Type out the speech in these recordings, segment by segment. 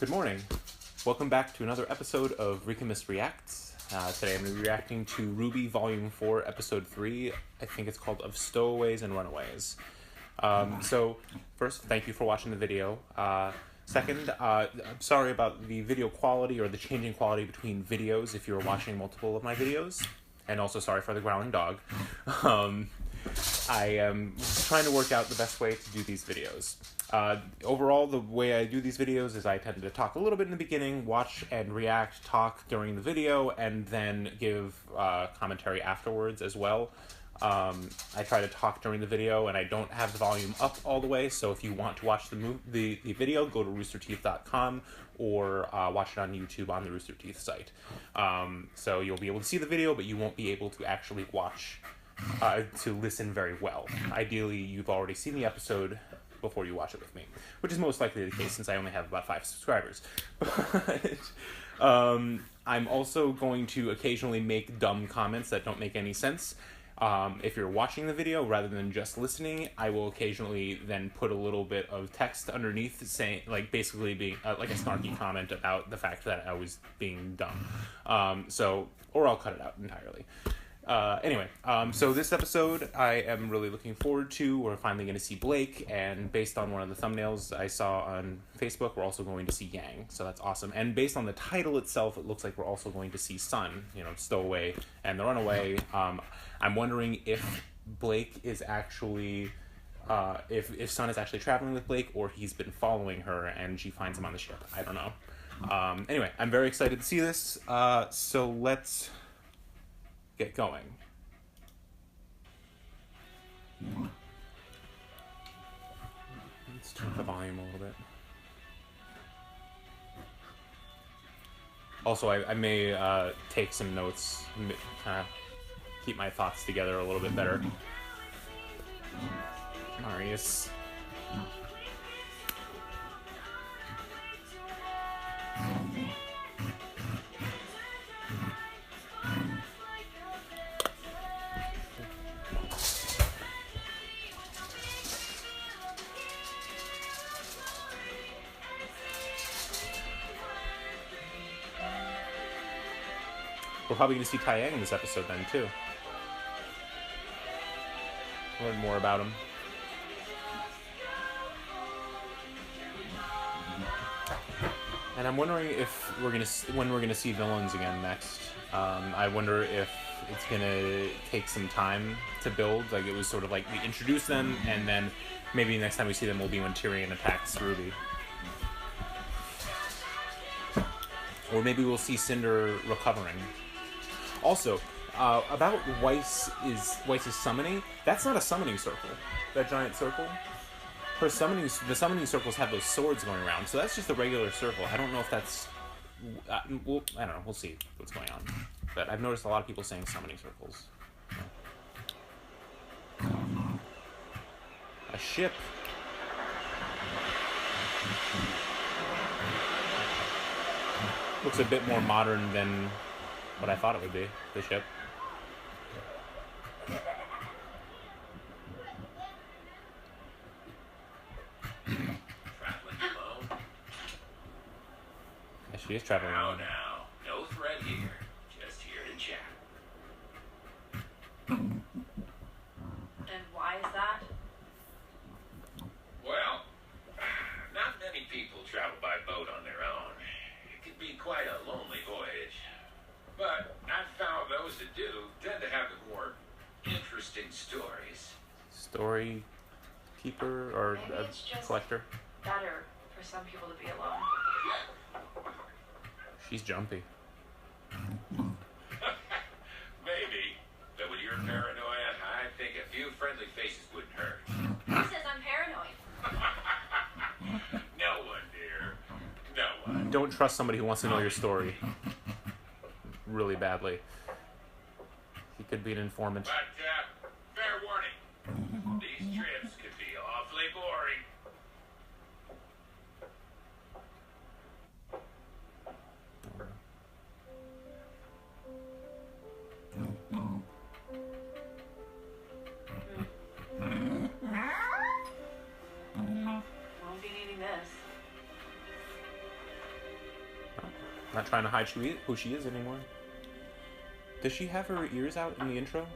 Good morning. Welcome back to another episode of Ricamus Reacts. Today I'm going to be reacting to RWBY Volume 4, Episode 3. I think it's called Of Stowaways and Runaways. So, first, thank you for watching the video. Second, I'm sorry about the video quality or the changing quality between videos if you're watching multiple of my videos. And also sorry for the growling dog. I am trying to work out the best way to do these videos. Overall, the way I do these videos is I tend to talk a little bit in the beginning, watch and react, talk during the video, and then give commentary afterwards as well. I try to talk during the video, and I don't have the volume up all the way, so if you want to watch the video, go to roosterteeth.com or watch it on YouTube on the Rooster Teeth site. So you'll be able to see the video, but you won't be able to actually watch, to listen very well. Ideally, you've already seen the episode before you watch it with me, which is most likely the case since I only have about 5 subscribers. But I'm also going to occasionally make dumb comments that don't make any sense. If you're watching the video rather than just listening, I will occasionally then put a little bit of text underneath saying, like, basically being like a snarky comment about the fact that I was being dumb. Or I'll cut it out entirely. Anyway, so this episode I am really looking forward to. We're finally going to see Blake, and based on one of the thumbnails I saw on Facebook, we're also going to see Yang, so that's awesome. And based on the title itself, it looks like we're also going to see Sun, Stowaway and the Runaway. I'm wondering if Blake is actually, if Sun is actually traveling with Blake, or he's been following her and she finds him on the ship. I don't know. Anyway, I'm very excited to see this, so let's get going. Let's turn up the volume a little bit. Also, I may take some notes, kind of keep my thoughts together a little bit better. Marius. We're probably going to see Taeyang in this episode then, too. Learn more about him. And I'm wondering if when we're gonna see villains again next. I wonder if it's gonna take some time to build. Like, it was sort of like we introduce them, and then maybe next time we see them will be when Tyrion attacks RWBY. Or maybe we'll see Cinder recovering. Also, about Weiss's summoning, that's not a summoning circle. That giant circle. The summoning circles have those swords going around, so that's just a regular circle. I don't know if that's, I don't know, we'll see what's going on. But I've noticed a lot of people saying summoning circles. A ship. Looks a bit more modern than what I thought it would be, the ship. Traveling alone? Yeah, she is traveling alone. Now, no threat here. Just here to chat. And why is that? Well, not many people travel by boat on their own. It can be quite a lonely voyage. But I've found those that do tend to have the more interesting stories. Story keeper or Maybe it's just collector? better for some people to be alone. She's jumpy. Maybe. But with your paranoia, I think a few friendly faces wouldn't hurt. Who says I'm paranoid? No one, dear. No one. Don't trust somebody who wants to know your story really badly. He could be an informant. But, fair warning. These trips could be awfully boring. Won't be needing this. Not trying to hide who she is anymore. Does she have her ears out in the intro?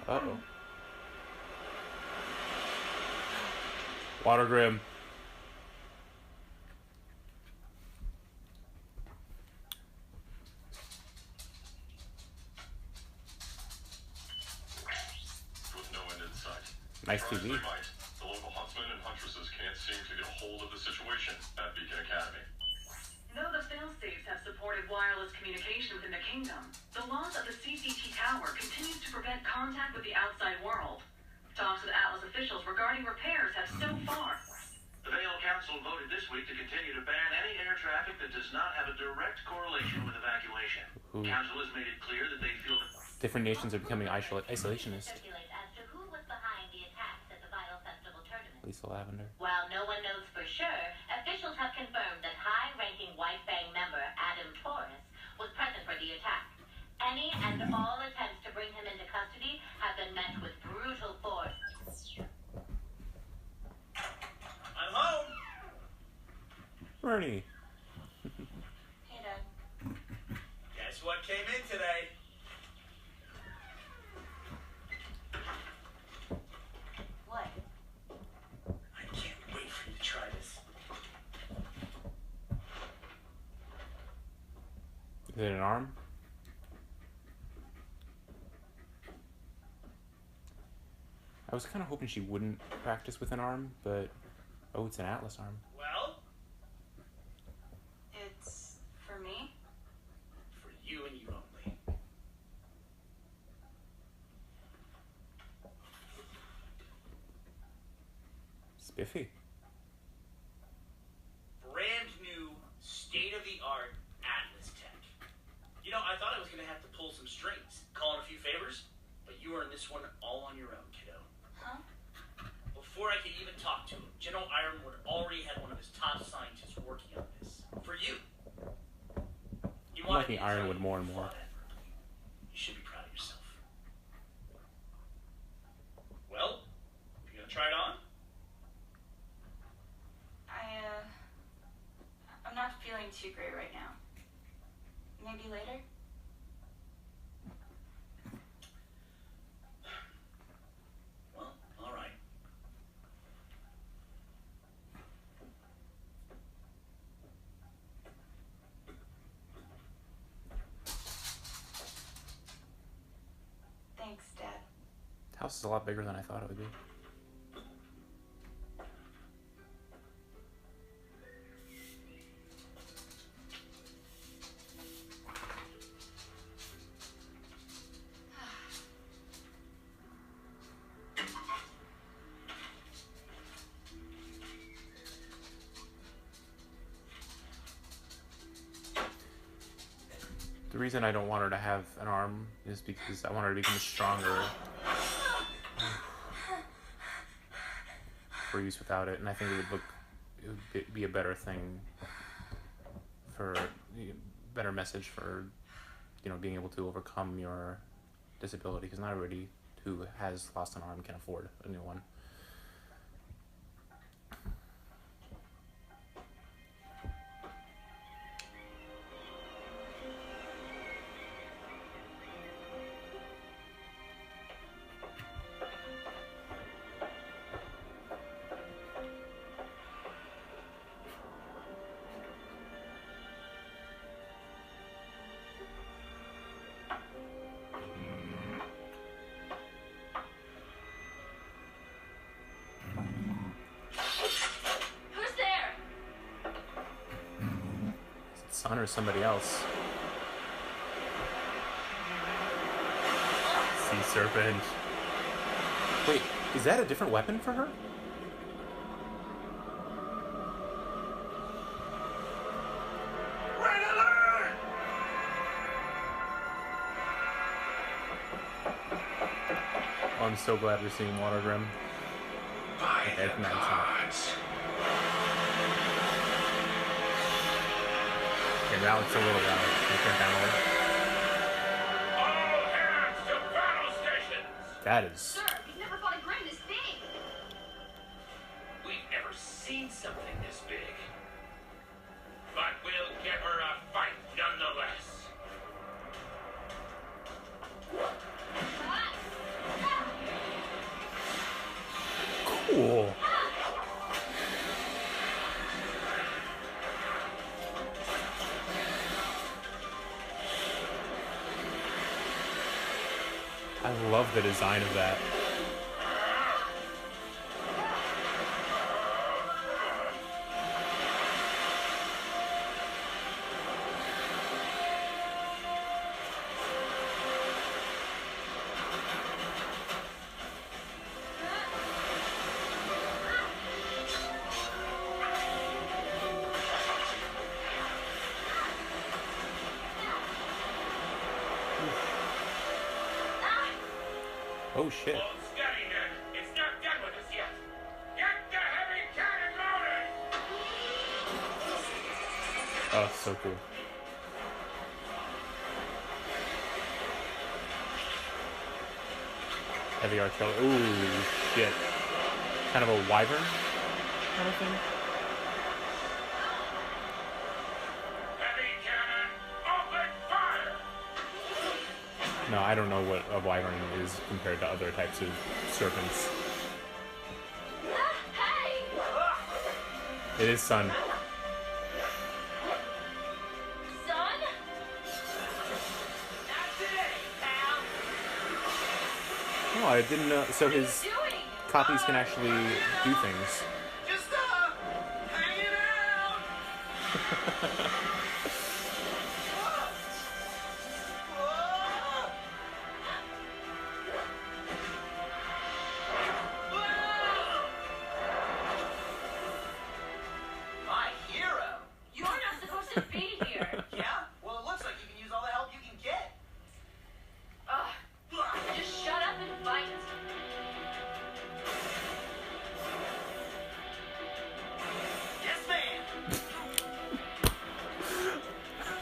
Uh-oh. Water Grim. With no end in sight. Nice Try as TV. they might, the local huntsmen and huntresses can't seem to get a hold of the situation at Beacon Academy. Though the fail-safes have supported wireless communication within the kingdom, the loss of the CCT tower continues to prevent contact with the outside world. Talks with Atlas officials regarding repairs have so far. The Vale Council voted this week to continue to ban any air traffic that does not have a direct correlation with evacuation. Ooh. Council has made it clear that they feel that Different nations are becoming isolationist. Speculate as to who was behind the attacks at the Vital Festival tournament. Lisa Lavender. While no one knows for sure, officials have confirmed that high-ranking White Fang member Adam Torres was present for the attack. Any and all attempts to bring him into custody have been met with brutal force. I'm home. Bernie. Hey, Dad. Guess what came in today? What? I can't wait for you to try this. Is it an arm? I was kind of hoping she wouldn't practice with an arm, but oh, it's an Atlas arm. Well, It's for me. for you and you only. Spiffy. Brand new, state-of-the-art Atlas tech. You know, I thought I was going to have to pull some strings, call in a few favors, but you earned this one all on your own, kiddo. Huh? Before I could even talk to him, General Ironwood already had one of his top scientists working on this. For you. You I'm liking Ironwood more and more. You should be proud of yourself. Well, you gonna try it on? I'm not feeling too great right now. Maybe later? Well, all right. Thanks, Dad. The house is a lot bigger than I thought it would be. The reason I don't want her to have an arm is because I want her to become stronger for use without it, and I think it would be a better thing for better message for being able to overcome your disability, because not everybody who has lost an arm can afford a new one. Who's there? Son or somebody else. Sea serpent. Wait, is that a different weapon for her? Red alert! Oh, I'm so glad we're seeing Water Grim. By Okay, the no, it's not. gods. Okay, now it's a little loud. Can you turn it down a little? All hands to battle stations! That is Sir, you've never fought a great seen something this big. But we'll give her a fight nonetheless. Cool. I love the design of that. Oh shit. Hold steady then. It's not done with us yet. Get the heavy cannon loaded! Oh, so cool. Heavy artillery. Ooh, shit. Kind of a wyvern kind of thing. Heavy cannon, open fire! No, I don't know what a wyvern is compared to other types of serpents. Hey! It is sun. Son? Not today, pal. Oh, I didn't know. So his Doing? copies can actually do things. Just, hanging out. My hero. You're not supposed to be here. Yeah? Well, it looks like you can use all the help you can get. Ugh. Just shut up and fight. Yes, ma'am.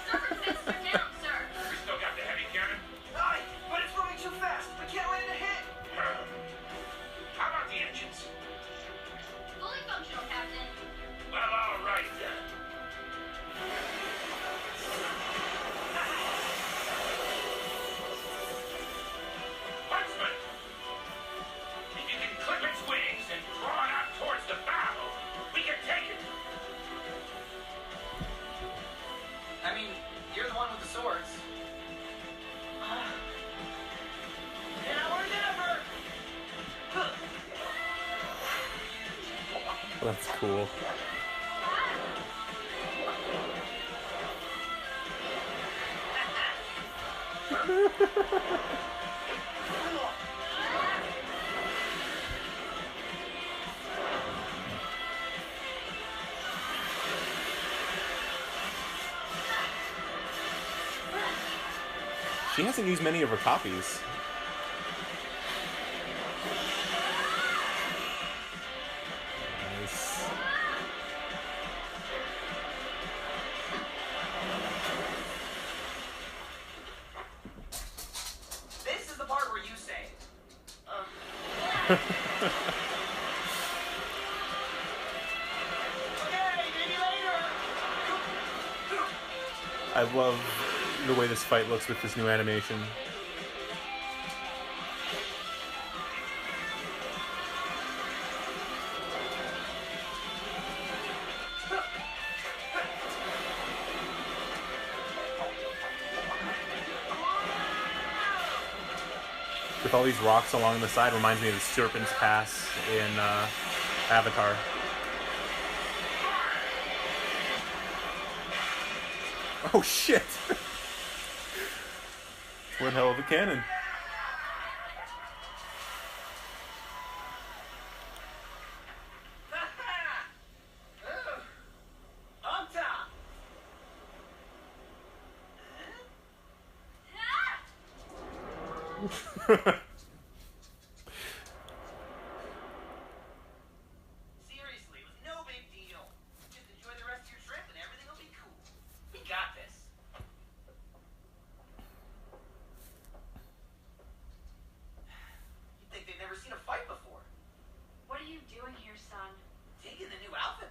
Serpent fists are down, sir. We still got the heavy cannon? Aye, but it's moving too fast. We can't land a hit. How about the engines? Fully functional, Captain. Well, all right then. Huntsman! If you can clip its wings and draw it out towards the bow, we can take it. I mean, you're the one with the swords. Now or never. That's cool. She hasn't used many of her copies. Nice. This is the part where you say, okay, maybe later. I love the way this fight looks with this new animation. With all these rocks along the side, reminds me of the Serpent's Pass in Avatar. Oh shit! One hell of a cannon. On top. Seriously, it was no big deal. Just enjoy the rest of your trip and everything will be cool. We got this. You'd think they've never seen a fight before. What are you doing here, son? Taking the new outfit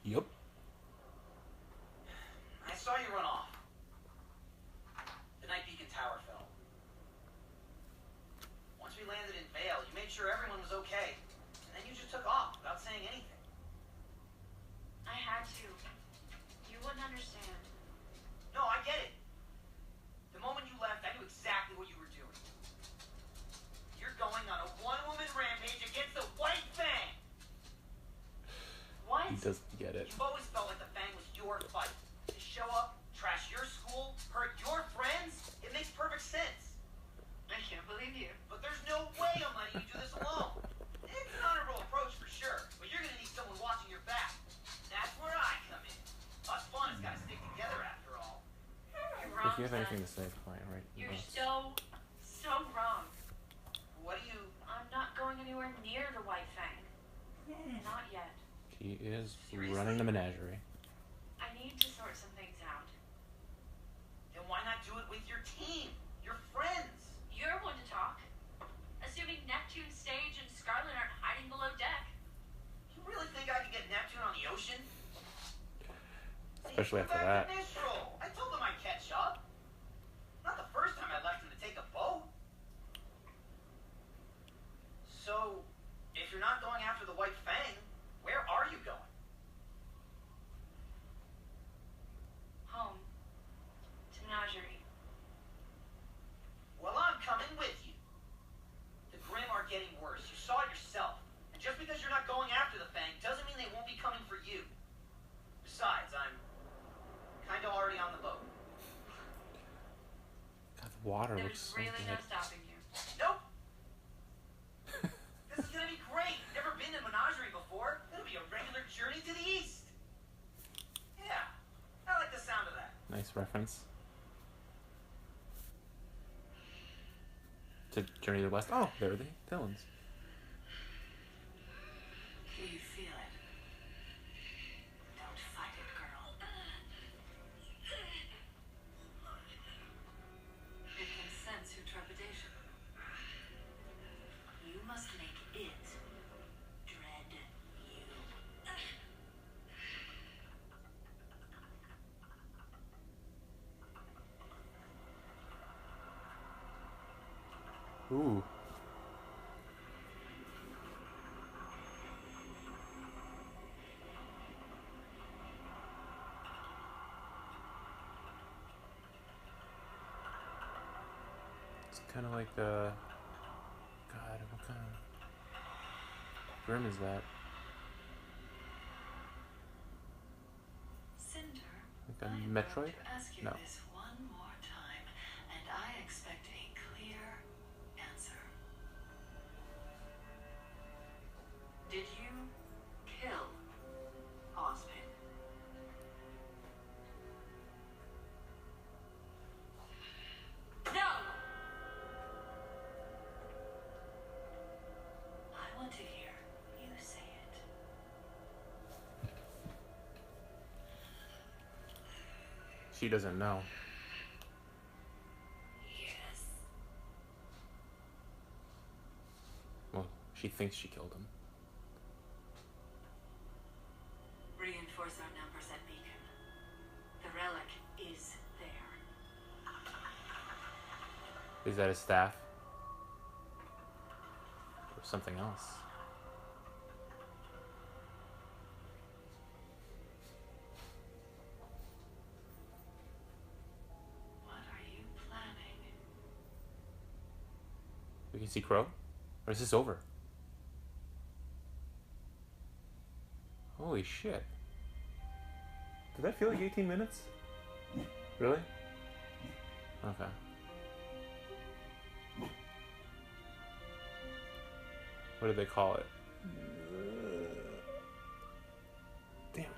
Yup. I saw you run off. The night Beacon Tower fell. Once we landed in Vale, you made sure everyone was okay. And then you just took off without saying anything. I had to. You wouldn't understand. No, I get it. The moment you left, I knew exactly what you were doing. You're going on a one-woman rampage against the White Fang! What? He doesn't get it. You've always felt like the Fang was your fight. To show up, trash your school, hurt your friends, it makes perfect sense. I can't believe you. But there's no way I'm letting you do this alone. It's an honorable approach for sure, but you're gonna need someone watching your back. That's where I come in. Us fun has gotta stick together after all. You're wrong. If you have Son. anything to say, fine, right? You're No. so wrong. What do you... I'm not going anywhere near the White Fang. Not yet. He is Seriously? running the menagerie. I need to sort some things out. Then why not do it with your team? Your friends? You're one to talk. Assuming Neptune, Sage, and Scarlet aren't hiding below deck. You really think I could get Neptune on the ocean? Especially See, after go that. back to Mistral. I told them I'd catch up. Not the first time I left him to take a boat. So, if you're not going after the White Fang, where are you going? Home. To Menagerie. Well, I'm coming with you. The Grimm are getting worse. You saw it yourself. And just because you're not going after the Fang doesn't mean they won't be coming for you. Besides, I'm kind of already on the boat. God, the water looks There's so really no good. stopping you. Nope. This is gonna be great. Never been to Menagerie before. It'll be a regular journey to the east. Yeah, I like the sound of that. Nice reference. To Journey to the West. Oh, there are the villains. Do you feel it? Don't fight it, girl. It can sense your trepidation. You must make it dread you. Ooh. It's kind of like God, what kind of Grimm is that? Cinder, Like a I'm Metroid? going to ask you No. this one more time, and I expect a clear answer. Did you kill Ozpin? No! I want to hear you say it. She doesn't know. Yes. Well, she thinks she killed him. Reinforce our numbers at Beacon. The relic is there. Is that his staff? Or something else? What are you planning? We can see Crow? Or is this over? Holy shit. Did that feel like 18 minutes? Really? Okay. What did they call it? Damn it.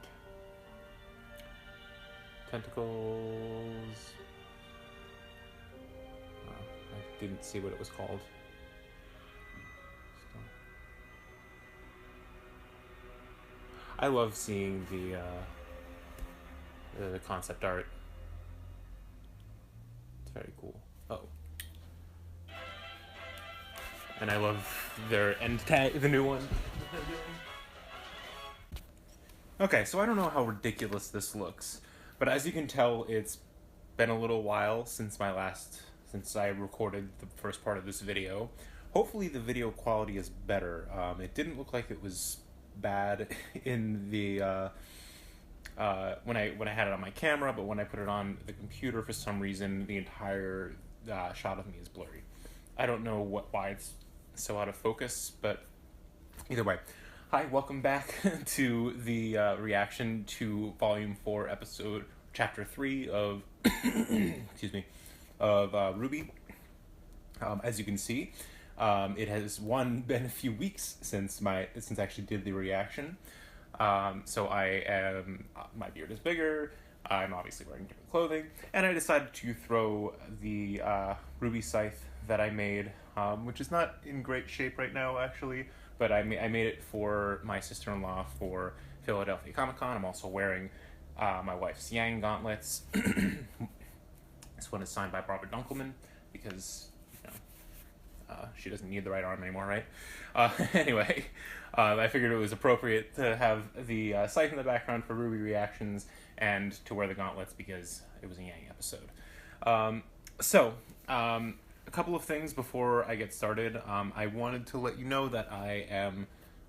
Tentacles. Oh, I didn't see what it was called. So. I love seeing the concept art. It's very cool. Oh. And I love their end tag, the new one. Okay, so I don't know how ridiculous this looks, but as you can tell, it's been a little while since I recorded the first part of this video. Hopefully the video quality is better. It didn't look like it was bad in the when I had it on my camera, but when I put it on the computer, for some reason the entire shot of me is blurry. I don't know why it's so out of focus, but either way. Hi, welcome back to the reaction to Volume 4, Chapter 3 of excuse me, of RWBY. As you can see, it has been a few weeks since I actually did the reaction. So my beard is bigger. I'm obviously wearing different clothing, and I decided to throw the RWBY scythe that I made, which is not in great shape right now, actually. But I made it for my sister-in-law for Philadelphia Comic-Con. I'm also wearing my wife's Yang gauntlets. This one is signed by Barbara Dunkelman because, she doesn't need the right arm anymore, right? Anyway, I figured it was appropriate to have the scythe in the background for RWBY reactions and to wear the gauntlets because it was a Yang episode. A couple of things before I get started. I wanted to let you know that I am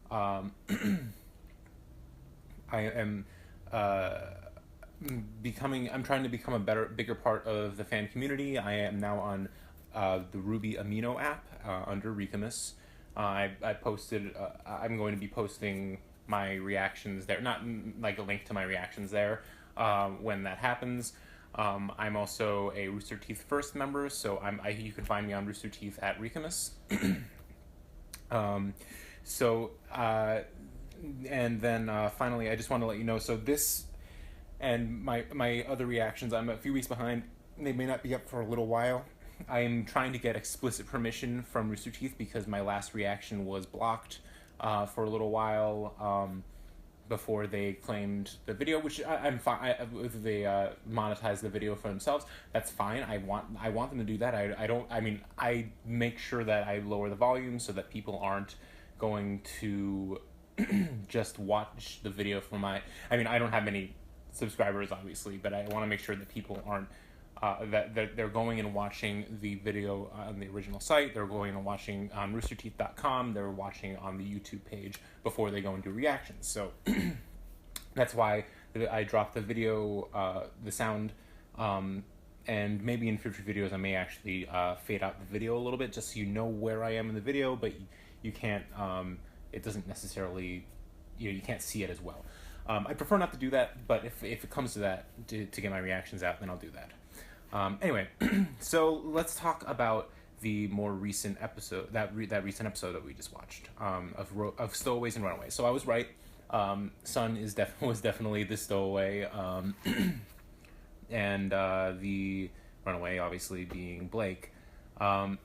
I'm trying to become a bigger part of the fan community. I am now on the RWBY Amino app under Ricamus. I posted. I'm going to be posting my reactions there, not like a link to my reactions there when that happens. I'm also a Rooster Teeth First member, so you can find me on Rooster Teeth at Ricamus. And then finally, I just want to let you know, so this and my other reactions, I'm a few weeks behind. They may not be up for a little while. I am trying to get explicit permission from Rooster Teeth because my last reaction was blocked for a little while before they claimed the video, which I'm fine. If they monetize the video for themselves, that's fine. I want them to do that. I make sure that I lower the volume so that people aren't going to just watch the video from I don't have many subscribers, obviously, but I want to make sure that people aren't that they're going and watching the video on the original site. They're going and watching on roosterteeth.com. They're watching on the YouTube page before they go and do reactions. So that's why I dropped the video, the sound, and maybe in future videos I may actually fade out the video a little bit just so you know where I am in the video, but you can't, it doesn't necessarily, you can't see it as well. I prefer not to do that, but if it comes to that, to get my reactions out, then I'll do that. Anyway, so let's talk about the more recent episode, that recent episode that we just watched, of Stowaways and Runaways. So I was right. Sun was definitely the stowaway, and the runaway obviously being Blake. And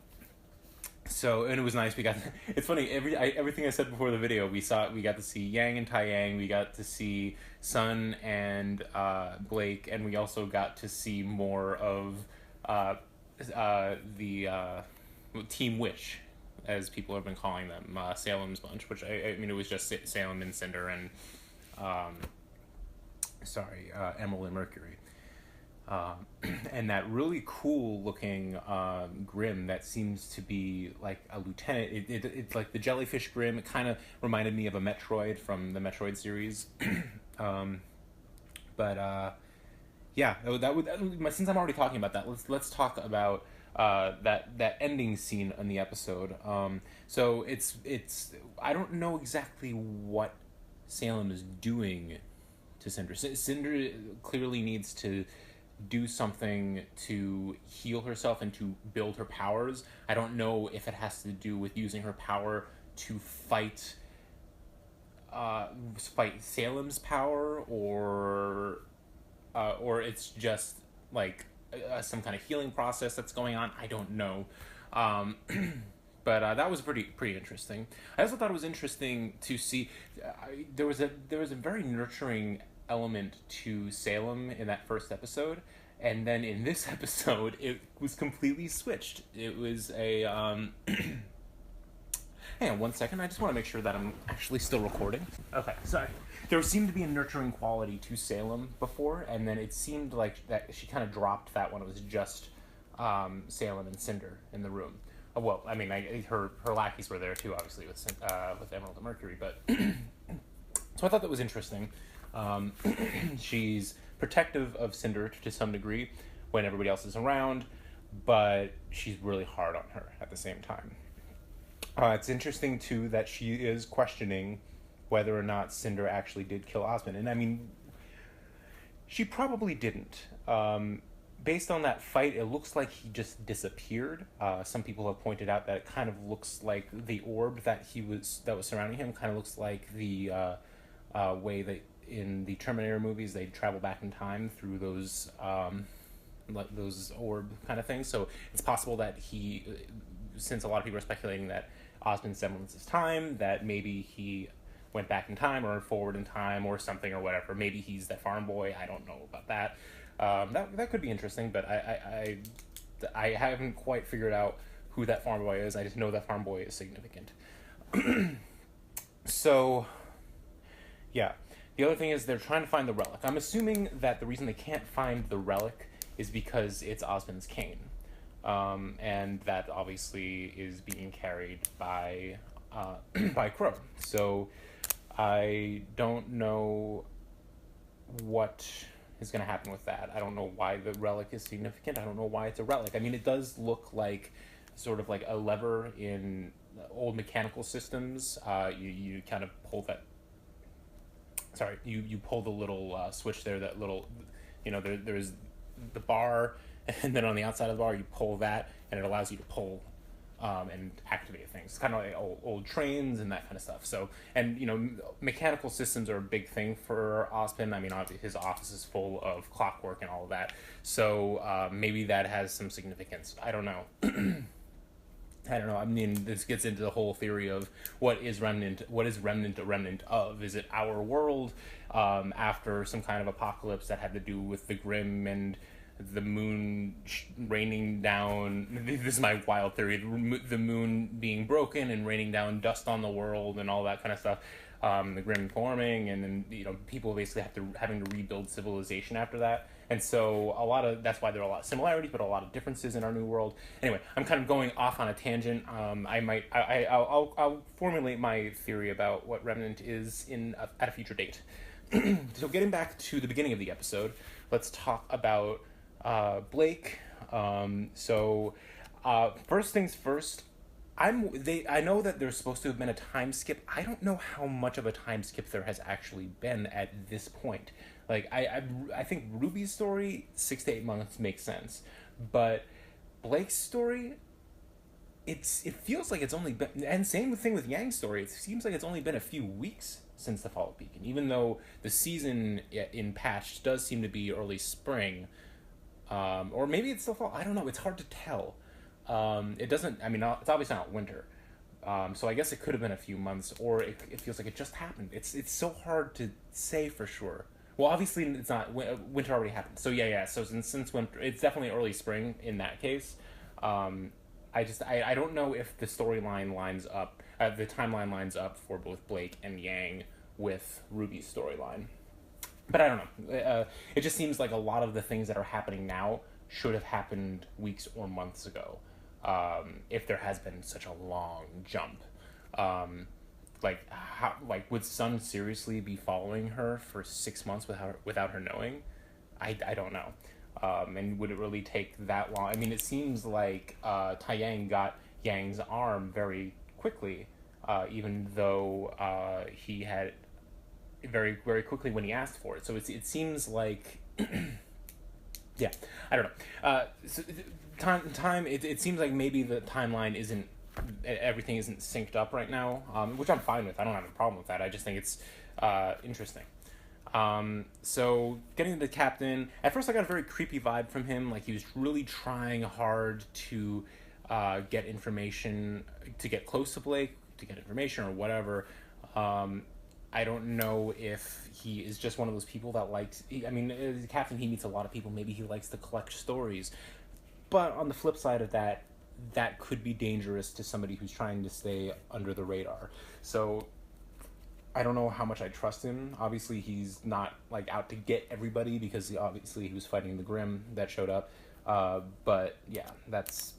it was nice. It's funny. Everything I said before the video, we got to see Yang and Tai-Yang. We got to see Sun and Blake, and we also got to see more of the Team Wish, as people have been calling them, Salem's bunch. Which it was just Salem and Cinder and Emerald and Mercury. And that really cool looking Grim that seems to be like a lieutenant. It's like the jellyfish Grim. It kind of reminded me of a Metroid from the Metroid series. Yeah, since I'm already talking about that, let's talk about that ending scene in the episode. So it's I don't know exactly what Salem is doing to Cinder. Cinder clearly needs to do something to heal herself and to build her powers. I don't know if it has to do with using her power to fight Salem's power, or it's just like some kind of healing process that's going on. I don't know. But that was pretty interesting. I also thought it was interesting to see there was a very nurturing element to Salem in that first episode, and then in this episode it was completely switched. It was a Hang on one second. I just want to make sure that I'm actually still recording. Okay, sorry. There seemed to be a nurturing quality to Salem before, and then it seemed like that she kind of dropped that when it was just Salem and Cinder in the room. Well, I mean, her lackeys were there too, obviously, with Emerald and Mercury. But so I thought that was interesting. She's protective of Cinder to some degree when everybody else is around, but she's really hard on her at the same time. It's interesting too that she is questioning whether or not Cinder actually did kill Osmond, and I mean, she probably didn't. Based on that fight, it looks like he just disappeared. Some people have pointed out that it kind of looks like the orb that was surrounding him kind of looks like the way that in the Terminator movies they travel back in time through those orb kind of things. So it's possible that since a lot of people are speculating that Osmond's semblance is time, that maybe he went back in time or forward in time or something or whatever. Maybe he's that farm boy. I don't know about that. That could be interesting, but I haven't quite figured out who that farm boy is. I just know that farm boy is significant. So, yeah. The other thing is they're trying to find the relic. I'm assuming that the reason they can't find the relic is because it's Osmond's cane. And that obviously is being carried by Crow. So I don't know what is going to happen with that. I don't know why the relic is significant. I don't know why it's a relic. I mean, it does look like sort of like a lever in old mechanical systems. You kind of pull that. Sorry, you pull the little switch there. That little, there's the bar, and then on the outside of the bar you pull that, and it allows you to pull and activate things. It's kind of like old trains and that kind of stuff. So, and mechanical systems are a big thing for Osmond. I mean, obviously his office is full of clockwork and all of that. So maybe that has some significance. I don't know. I don't know. I mean, this gets into the whole theory of what is Remnant a remnant of? Is it our world after some kind of apocalypse that had to do with the Grimm and the moon raining down? This is my wild theory. The moon being broken and raining down dust on the world and all that kind of stuff. The Grimm forming, and then people basically having to rebuild civilization after that. And so that's why there are a lot of similarities, but a lot of differences in our new world. Anyway, I'm kind of going off on a tangent. I'll formulate my theory about what Remnant is at a future date. So getting back to the beginning of the episode, let's talk about Blake. First things first. I know that there's supposed to have been a time skip. I don't know how much of a time skip there has actually been at this point. Like, I think Ruby's story, 6 to 8 months makes sense. But Blake's story, it feels like it's only been... And same thing with Yang's story. It seems like it's only been a few weeks since the Fall of Beacon. Even though the season in Patch does seem to be early spring. Or maybe it's still fall. I don't know. It's hard to tell. It doesn't... I mean, it's obviously not winter. So I guess it could have been a few months. Or it feels like it just happened. It's so hard to say for sure. Well, obviously it's not. Winter already happened. So yeah. So since winter, it's definitely early spring in that case. I don't know if the storyline lines up, the timeline lines up for both Blake and Yang with Ruby's storyline. But I don't know. It just seems like a lot of the things that are happening now should have happened weeks or months ago, if there has been such a long jump. Would Sun seriously be following her for 6 months without her knowing? I don't know. And would it really take that long? I mean, it seems like Taiyang got Yang's arm very quickly, even though he had very, very quickly when he asked for it. So it seems like... yeah, I don't know. It seems like maybe the timeline isn't... Everything isn't synced up right now, which I'm fine with. I don't have a problem with that. I just think it's interesting. So getting to the captain, at first I got a very creepy vibe from him. Like he was really trying hard to get information, to get close to Blake, to get information or whatever. I don't know if he is just one of those people that likes... I mean, as a captain, he meets a lot of people. Maybe he likes to collect stories. But on the flip side of that, that could be dangerous to somebody who's trying to stay under the radar. So I don't know how much I trust him. Obviously, he's not like out to get everybody because he was fighting the Grimm that showed up. But yeah, that's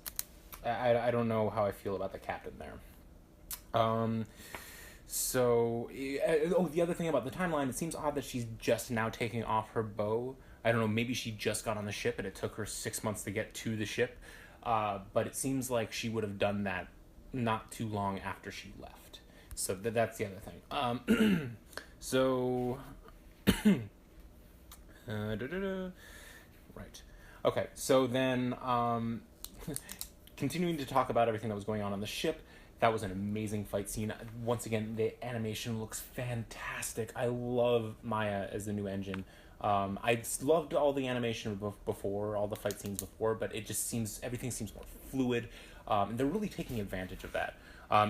I don't know how I feel about the captain there. So the other thing about the timeline, it seems odd that she's just now taking off her bow. I don't know, maybe she just got on the ship and it took her 6 months to get to the ship. But it seems like she would have done that not too long after she left. So that's the other thing. So right. Okay, so then continuing to talk about everything that was going on the ship. That was an amazing fight scene. Once again, the animation looks fantastic. I love Maya as the new engine. I loved all the animation before, all the fight scenes before, but it just everything seems more fluid. And they're really taking advantage of that.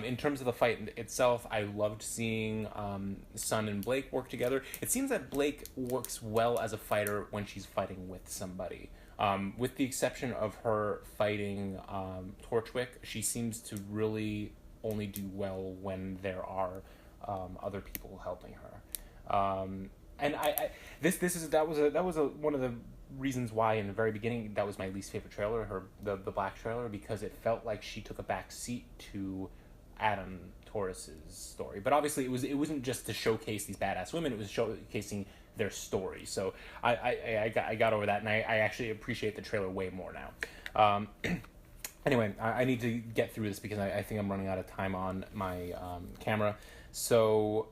In terms of the fight itself, I loved seeing Sun and Blake work together. It seems that Blake works well as a fighter when she's fighting with somebody. With the exception of her fighting Torchwick, she seems to really only do well when there are other people helping her. And that was one of the reasons why in the very beginning that was my least favorite trailer, the black trailer, because it felt like she took a back seat to Adam Taurus's story. But obviously it wasn't just to showcase these badass women, it was showcasing their story. So I got over that, and I actually appreciate the trailer way more now. Anyway, I need to get through this because I think I'm running out of time on my camera. So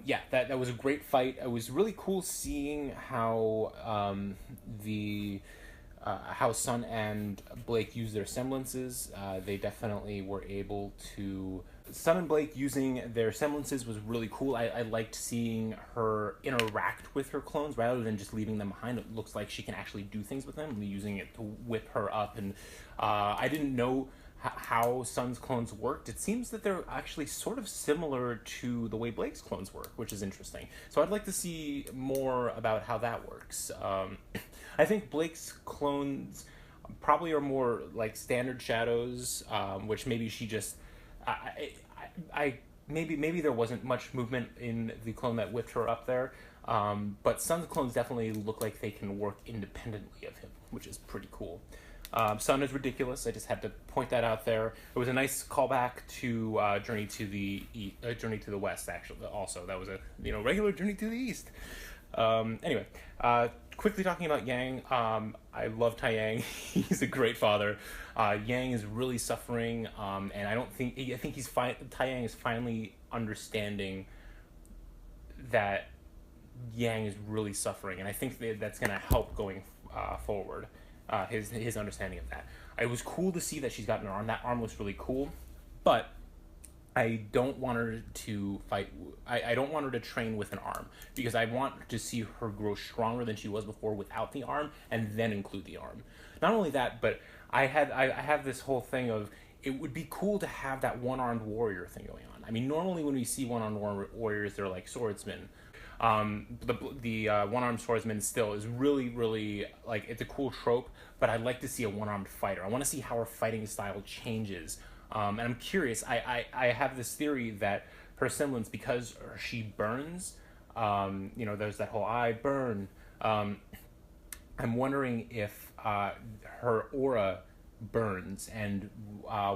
yeah, that was a great fight. It was really cool seeing how how Sun and Blake use their semblances. They definitely were able to... Sun and Blake using their semblances was really cool. I liked seeing her interact with her clones rather than just leaving them behind. It looks like she can actually do things with them, using it to whip her up. And I didn't know how Sun's clones worked. It seems that they're actually sort of similar to the way Blake's clones work, which is interesting. So I'd like to see more about how that works. I think Blake's clones probably are more like standard shadows, which maybe she just... maybe there wasn't much movement in the clone that whipped her up there, but Sun's clones definitely look like they can work independently of him, which is pretty cool. Sun is ridiculous. I just had to point that out there. It was a nice callback to Journey to the West. Actually, also that was a regular Journey to the East. Anyway, quickly talking about Yang. I love Tai Yang. He's a great father. Yang is really suffering, and I think Tai Yang is finally understanding that Yang is really suffering, and I think that's going to help going forward. His understanding of that. It was cool to see that she's got an arm. That arm looks really cool, but I don't want her to fight. I don't want her to train with an arm, because I want to see her grow stronger than she was before without the arm, and then include the arm. Not only that, but I have this whole thing of, it would be cool to have that one-armed warrior thing going on. I mean, normally when we see one-armed warriors, they're like swordsmen. The one-armed swordsman still is really, really, like, it's a cool trope, but I'd like to see a one-armed fighter. I want to see how her fighting style changes. And I'm curious, I have this theory that her semblance, because she burns, there's that whole I burn, I'm wondering if her aura burns, and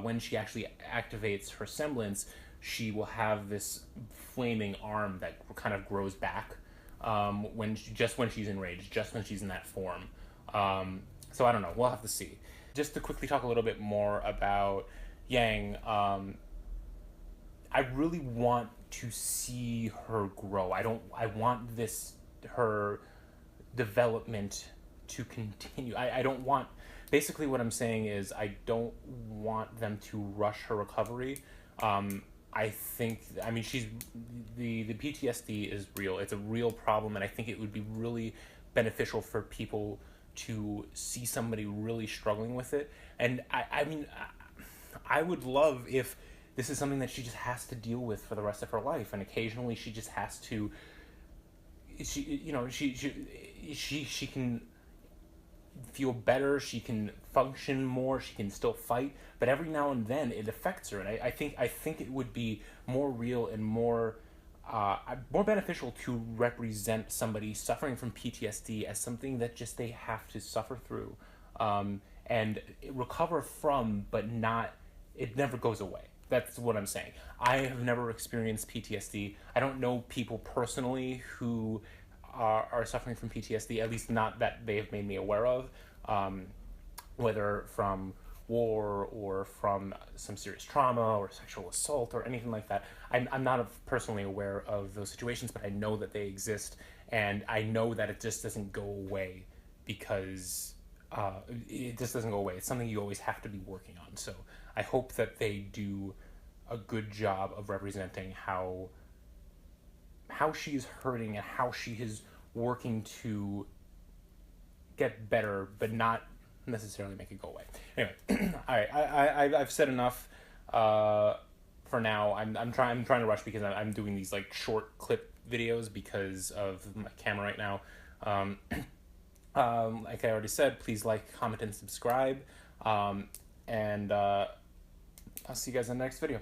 when she actually activates her semblance, she will have this flaming arm that kind of grows back when she's enraged, just when she's in that form. So I don't know, we'll have to see. Just to quickly talk a little bit more about Yang, I really want to see her grow. I want her development to continue. I don't want, basically what I'm saying is, I don't want them to rush her recovery. She's, the PTSD is real. It's a real problem, and I think it would be really beneficial for people to see somebody really struggling with it. And I would love if this is something that she just has to deal with for the rest of her life, and occasionally she just has to, she can feel better, she can function more, she can still fight, but every now and then it affects her, and I think it would be more real and more beneficial to represent somebody suffering from PTSD as something that just they have to suffer through, and recover from, but it never goes away. That's what I'm saying. I have never experienced PTSD. I don't know people personally who are suffering from PTSD, at least not that they have made me aware of, whether from war or from some serious trauma or sexual assault or anything like that. I'm not personally aware of those situations, but I know that they exist, and I know that it just doesn't go away because it just doesn't go away. It's something you always have to be working on. So I hope that they do a good job of representing how she's hurting and how she is working to get better, but not necessarily make it go away. Anyway, all right, I've said enough for now. I'm trying to rush because I'm doing these like short clip videos because of my camera right now. Like I already said, please like, comment, and subscribe. And I'll see you guys in the next video.